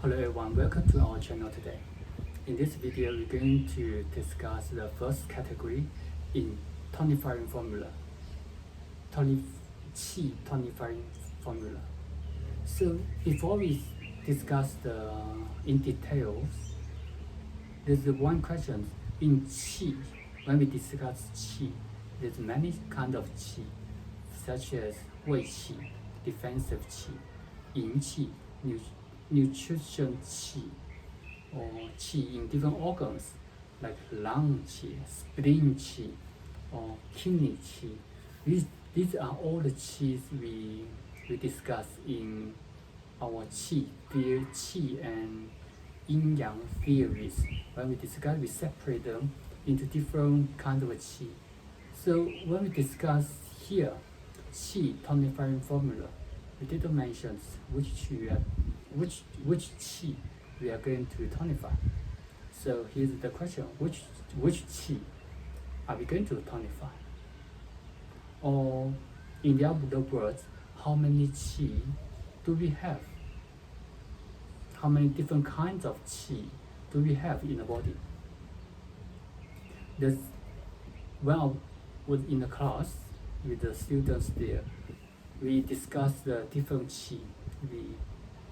Hello everyone, welcome to our channel today. In this video, we're going to discuss the first category in tonifying formula, Qi tonifying formula. So before we discuss in details, there's one question in Qi. When we discuss Qi, there's many kinds of Qi, such as Wei Qi, defensive Qi, Yin Qi, nutrition Qi, or Qi in different organs like lung Qi, spleen Qi, or kidney Qi. These are all the Qis we discuss in our Qi and Yin Yang theories. When we discuss, we separate them into different kinds of Qi. So when we discuss here Qi tonifying formula, we didn't mention which Qi we are going to tonify. So here's the question: which Qi are we going to tonify? Or in the other words, how many Qi do we have? How many different kinds of Qi do we have in the body? When I was in the class with the students there, we discussed the different Qi. We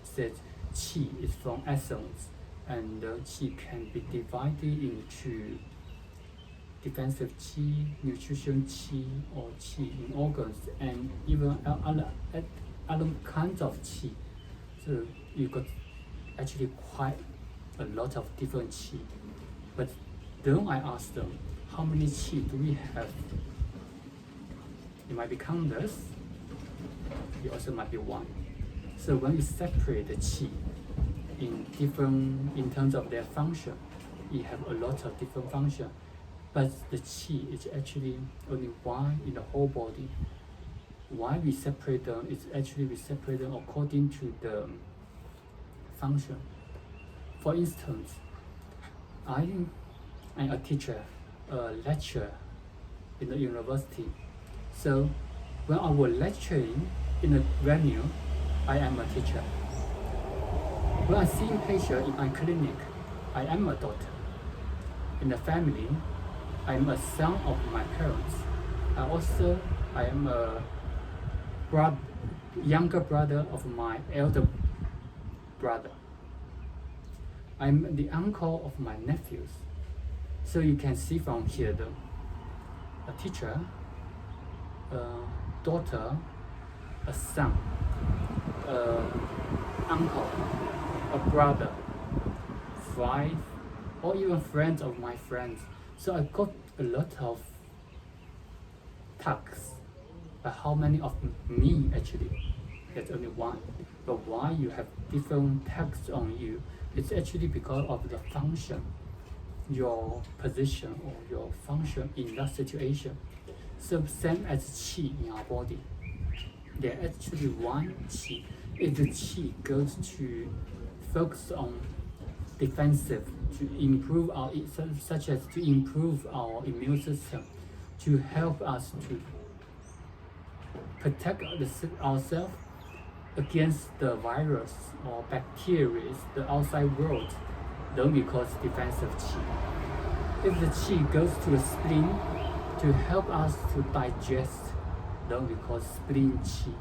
said Qi is from essence, and Qi can be divided into defensive Qi, nutrition Qi, or Qi in organs, and even other kinds of Qi. So you got actually quite a lot of different Qi. But then I asked them, how many Qi do we have? It might be countless. It also might be one. So when we separate the Qi in terms of their function, we have a lot of different functions. But the Qi is actually only one in the whole body. Why we separate them is actually we separate them according to the function. For instance, I'm a teacher, a lecturer in the university. So when I was lecturing in a venue, I am a teacher. When I see patients in my clinic, I am a doctor. In the family, I am a son of my parents. I am a younger brother of my elder brother. I'm the uncle of my nephews. So you can see from here a teacher, a daughter, a son, uncle, a brother, wife, or even friends of my friends. So I got a lot of tags. But how many of me actually? There's only one. But why you have different tags on you? It's actually because of the function, your position or your function in that situation. So same as Qi in our body. There actually one Qi. If the Qi goes to focus on defensive, to improve such as to improve our immune system, to help us to protect ourselves against the virus or bacteria, the outside world, then we call defensive Qi. If the Qi goes to the spleen to help us to digest, then we call spleen Qi.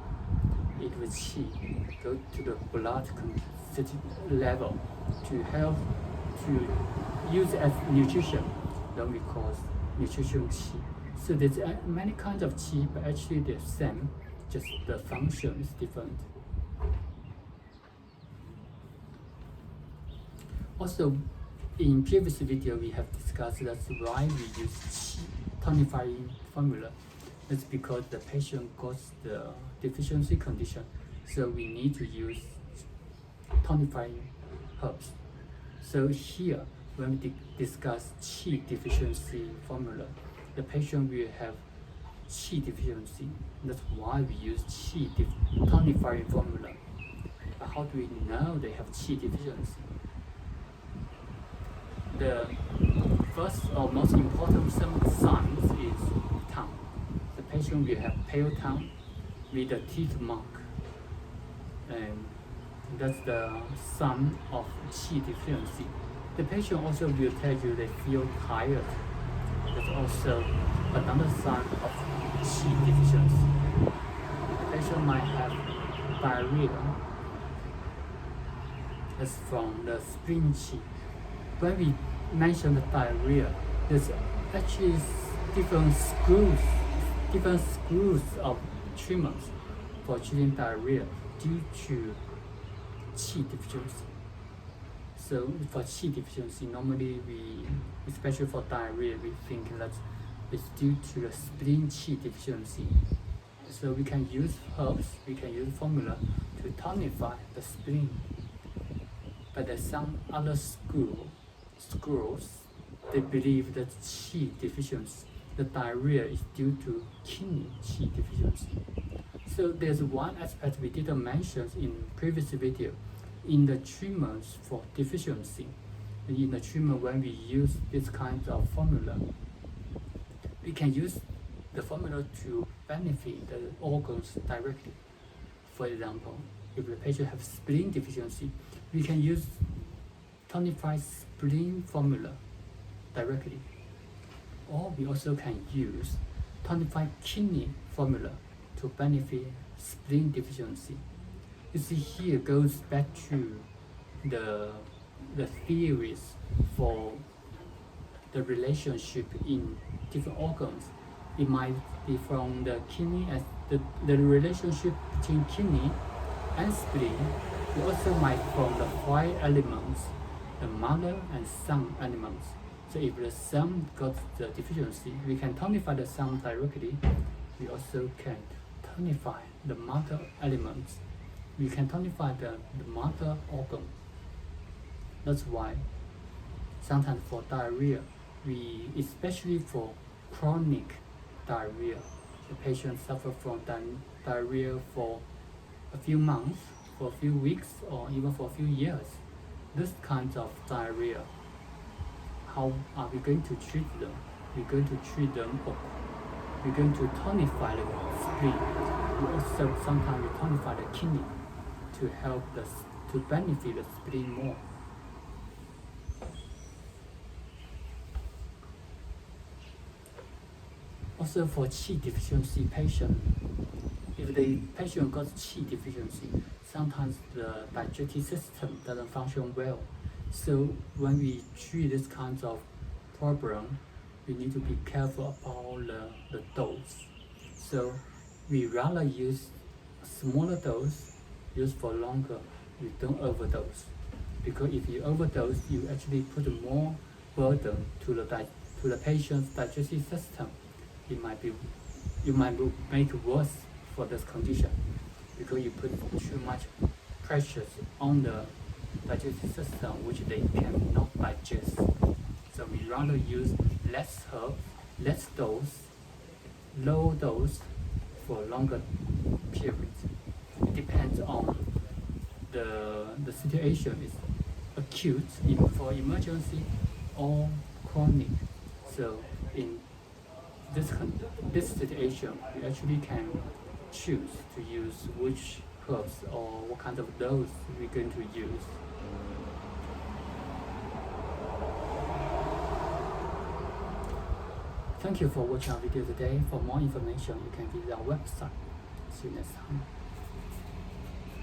If the Qi goes to the blood level to help to use as nutrition, then we call nutrition Qi. So there's many kinds of Qi, but actually they're same, just the function is different. Also, in previous video we have discussed that's why we use Qi tonifying formula. It's because the patient got the deficiency condition, so we need to use tonifying herbs. So here, when we discuss Qi deficiency formula, the patient will have Qi deficiency. That's why we use Qi tonifying formula. But how do we know they have Qi deficiency? The first or most important signs is tongue. The patient will have pale tongue with a teeth mark, and that's the sign of qi deficiency. The patient also will tell you they feel tired. That's also another sign of qi deficiency. The patient might have diarrhea. That's from the spleen qi. When we mention the diarrhea, there's actually different schools of treatments for treating diarrhea due to qi deficiency. So for qi deficiency, normally especially for diarrhea, we think that it's due to the spleen qi deficiency. So we can use herbs, we can use formula to tonify the spleen. But there's some other schools, they believe that qi deficiency, the diarrhea is due to kidney qi deficiency. So there's one aspect we didn't mention in previous video. In the treatments for deficiency, in the treatment when we use this kind of formula, we can use the formula to benefit the organs directly. For example, if the patient has spleen deficiency, we can use tonified spleen formula directly. Or we also can use tonified kidney formula to benefit spleen deficiency. You see, here goes back to the theories for the relationship in different organs. It might be from the kidney as the relationship between kidney and spleen. It also might from the 5 elements, the mother and son elements. So if the son got the deficiency, we can tonify the son directly. We also can tonify the mother elements. We can tonify the mother organ. That's why sometimes for diarrhea, especially for chronic diarrhea, the patient suffers from diarrhea for a few months, for a few weeks, or even for a few years. This kind of diarrhea, how are we going to treat them? We're going to treat them, we're going to tonify the spleen. We also sometimes we tonify the kidney to help to benefit the spleen more. Also for qi deficiency patient, if the patient got qi deficiency, sometimes the digestive system doesn't function well. So when we treat this kind of problem, we need to be careful about the dose. So we rather use a smaller dose, use for longer. We don't overdose, because if you overdose, you actually put more burden to the patient's digestive system. It might make it worse for this condition, because you put too much pressure on the digestive system, which they cannot digest. So we rather use less herb, less dose, low dose for longer periods. It depends on the situation is acute for emergency or chronic. So in this situation, we actually can choose to use which herbs or what kind of dose we're going to use. Thank you for watching our video today. For more information, you can visit our website. See you next time.